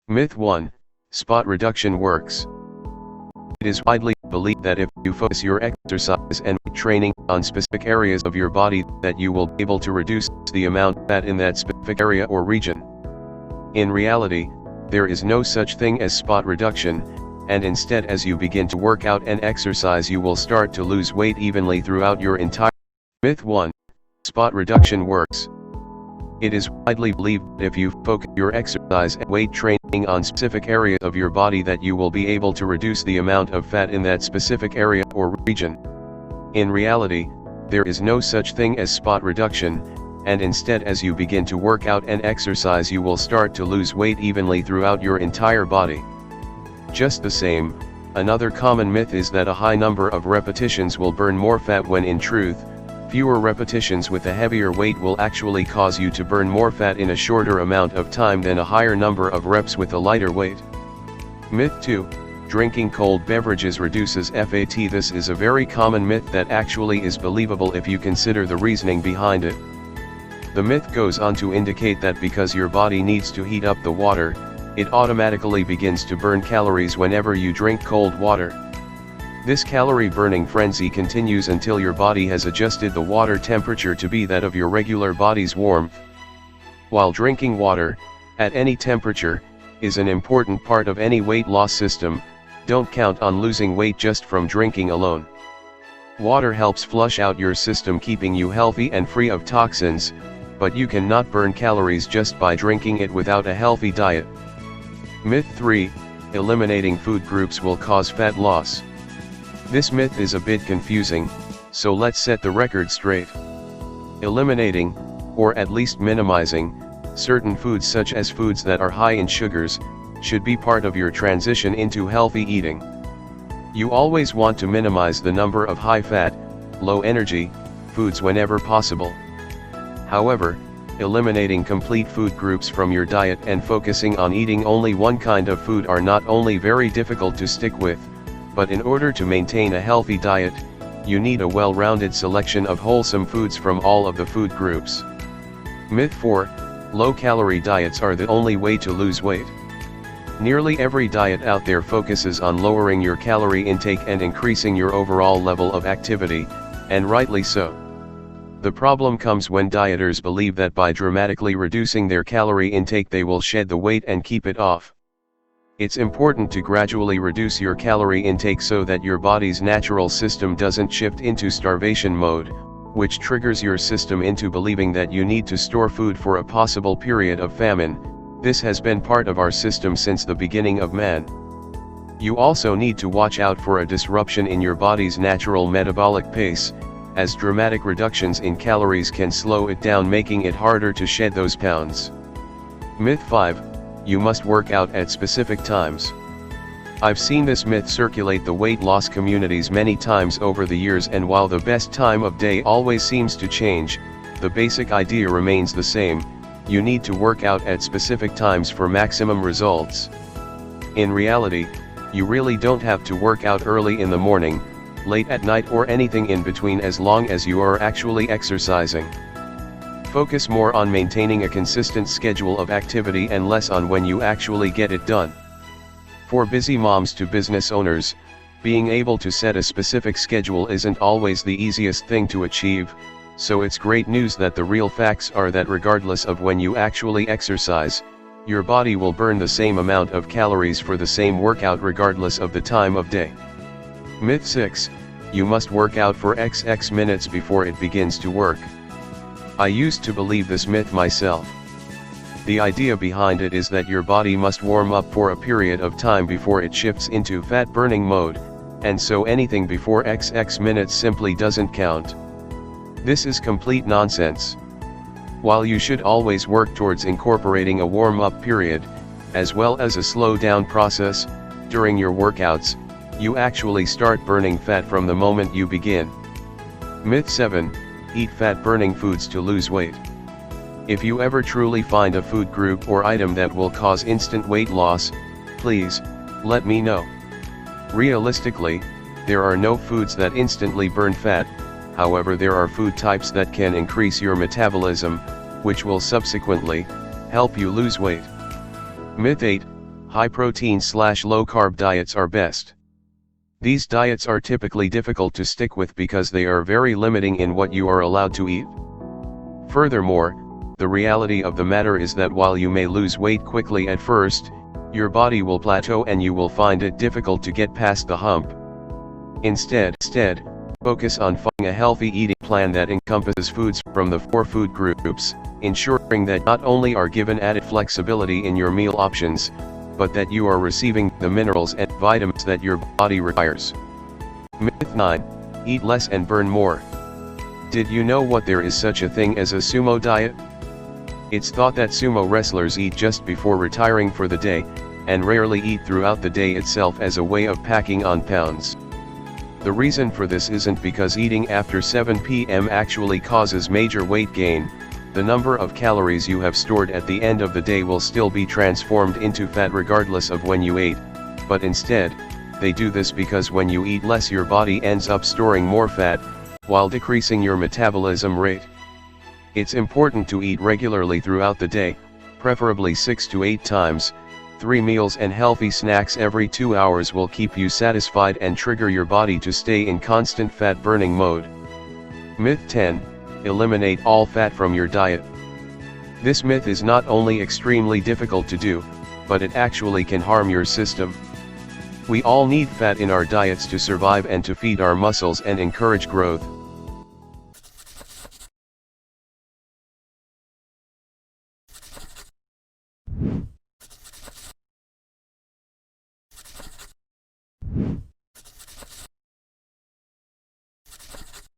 Myth 1, Spot reduction works. It is widely believed that if you focus your exercise and training on specific areas of your body, that you will be able to reduce the amount of fat in that specific area or region. In reality, there is no such thing as spot reduction, and instead as you begin to work out and exercise you will start to lose weight evenly throughout your entire. Myth 1, Spot reduction works. It is widely believed that if you focus your exercise and weight training on specific area of your body that you will be able to reduce the amount of fat in that specific area or region. In reality, there is no such thing as spot reduction, and instead as you begin to work out and exercise you will start to lose weight evenly throughout your entire body. Just the same, another common myth is that a high number of repetitions will burn more fat when in truth, fewer repetitions with a heavier weight will actually cause you to burn more fat in a shorter amount of time than a higher number of reps with a lighter weight. Myth 2, Drinking cold beverages reduces fat. This is a very common myth that actually is believable if you consider the reasoning behind it. The myth goes on to indicate that because your body needs to heat up the water, it automatically begins to burn calories whenever you drink cold water. This calorie burning frenzy continues until your body has adjusted the water temperature to be that of your regular body's warmth. While drinking water, at any temperature, is an important part of any weight loss system, don't count on losing weight just from drinking alone. Water helps flush out your system, keeping you healthy and free of toxins, but you cannot burn calories just by drinking it without a healthy diet. Myth 3, Eliminating food groups will cause fat loss. This myth is a bit confusing, so let's set the record straight. Eliminating, or at least minimizing, certain foods such as foods that are high in sugars, should be part of your transition into healthy eating. You always want to minimize the number of high-fat, low-energy foods whenever possible. However, eliminating complete food groups from your diet and focusing on eating only one kind of food are not only very difficult to stick with, but in order to maintain a healthy diet, you need a well-rounded selection of wholesome foods from all of the food groups. Myth 4, Low-calorie diets are the only way to lose weight. Nearly every diet out there focuses on lowering your calorie intake and increasing your overall level of activity, and rightly so. The problem comes when dieters believe that by dramatically reducing their calorie intake they will shed the weight and keep it off. It's important to gradually reduce your calorie intake so that your body's natural system doesn't shift into starvation mode, which triggers your system into believing that you need to store food for a possible period of famine. This has been part of our system since the beginning of man. You also need to watch out for a disruption in your body's natural metabolic pace, as dramatic reductions in calories can slow it down, making it harder to shed those pounds. Myth 5, You must work out at specific times. I've seen this myth circulate the weight loss communities many times over the years, and while the best time of day always seems to change, the basic idea remains the same: you need to work out at specific times for maximum results. In reality, you really don't have to work out early in the morning, late at night, or anything in between as long as you are actually exercising. Focus more on maintaining a consistent schedule of activity and less on when you actually get it done. For busy moms to business owners, being able to set a specific schedule isn't always the easiest thing to achieve, so it's great news that the real facts are that regardless of when you actually exercise, your body will burn the same amount of calories for the same workout regardless of the time of day. Myth 6, You must work out for XX minutes before it begins to work. I used to believe this myth myself. The idea behind it is that your body must warm up for a period of time before it shifts into fat-burning mode, and so anything before XX minutes simply doesn't count. This is complete nonsense. While you should always work towards incorporating a warm-up period, as well as a slow-down process, during your workouts, you actually start burning fat from the moment you begin. Myth 7, Eat fat-burning foods to lose weight. If you ever truly find a food group or item that will cause instant weight loss, please, let me know. Realistically, there are no foods that instantly burn fat. However, there are food types that can increase your metabolism, which will subsequently help you lose weight. Myth 8, high protein/low carb diets are best. These diets are typically difficult to stick with because they are very limiting in what you are allowed to eat. Furthermore, the reality of the matter is that while you may lose weight quickly at first, your body will plateau and you will find it difficult to get past the hump. Instead, focus on following a healthy eating plan that encompasses foods from the 4 food groups, ensuring that not only are given added flexibility in your meal options, but that you are receiving the minerals and vitamins that your body requires. Myth 9. Eat less and burn more. Did you know what there is such a thing as a sumo diet? It's thought that sumo wrestlers eat just before retiring for the day, and rarely eat throughout the day itself as a way of packing on pounds. The reason for this isn't because eating after 7 p.m. actually causes major weight gain. The number of calories you have stored at the end of the day will still be transformed into fat regardless of when you ate, but instead, they do this because when you eat less your body ends up storing more fat, while decreasing your metabolism rate. It's important to eat regularly throughout the day, preferably 6 to 8 times. 3 meals and healthy snacks every 2 hours will keep you satisfied and trigger your body to stay in constant fat burning mode. Myth 10. Eliminate all fat from your diet. This myth is not only extremely difficult to do, but it actually can harm your system. We all need fat in our diets to survive and to feed our muscles and encourage growth.